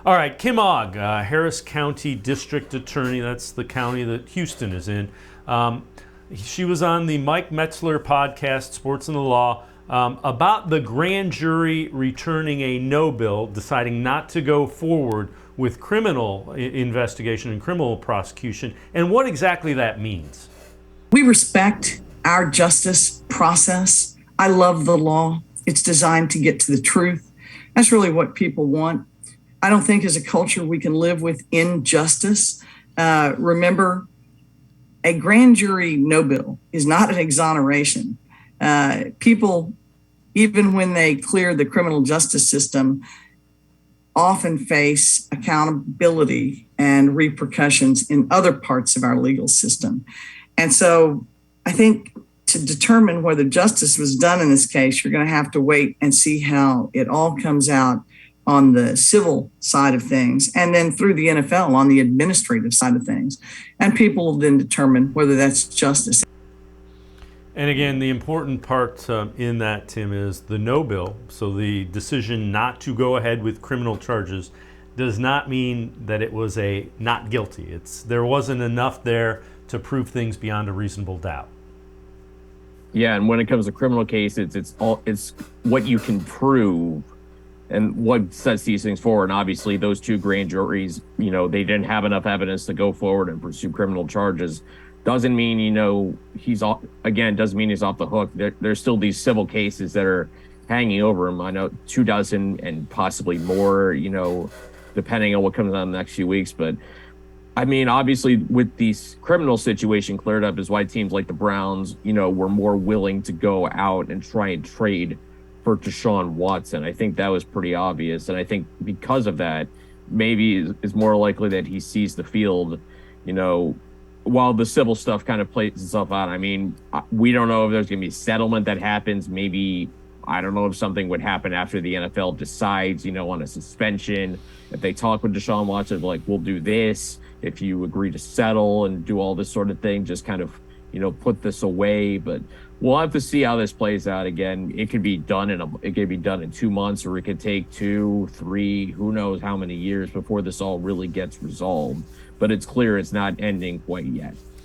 All right, Kim Ogg, Harris County District Attorney. That's the county that Houston is in. She was on the Mike Metzler podcast, Sports and the Law, about the grand jury returning a no bill, deciding not to go forward with criminal investigation and criminal prosecution, and what exactly that means. We respect our justice process. I love the law. It's designed to get to the truth. That's really what people want. I don't think as a culture we can live with injustice. Remember, a grand jury no bill is not an exoneration. People, even when they clear the criminal justice system, often face accountability and repercussions in other parts of our legal system. And so I think to determine whether justice was done in this case, you're going to have to wait and see how it all comes out on the civil side of things, and then through the NFL on the administrative side of things. And people will then determine whether that's justice. And again, the important part in that, Tim, is the no bill. So the decision not to go ahead with criminal charges does not mean that it was a not guilty. There wasn't enough there to prove things beyond a reasonable doubt. Yeah, and when it comes to criminal case, it's what you can prove and what sets these things forward. And obviously those two grand juries, they didn't have enough evidence to go forward and pursue criminal charges. Doesn't mean, doesn't mean he's off the hook. There's still these civil cases that are hanging over him. I know 24 and possibly more, depending on what comes on in the next few weeks. But I mean, obviously with these criminal situation cleared up is why teams like the Browns, were more willing to go out and try and trade for Deshaun Watson. I think that was pretty obvious. And I think because of that, maybe it's more likely that he sees the field, while the civil stuff kind of plays itself out. I mean, we don't know if there's going to be a settlement that happens. Maybe, I don't know if something would happen after the NFL decides, on a suspension. If they talk with Deshaun Watson, like, we'll do this. If you agree to settle and do all this sort of thing, just kind of, put this away. But we'll have to see how this plays out. Again, it could be done in 2 months, or it could take 2, 3, who knows how many years before this all really gets resolved. But it's clear it's not ending quite yet.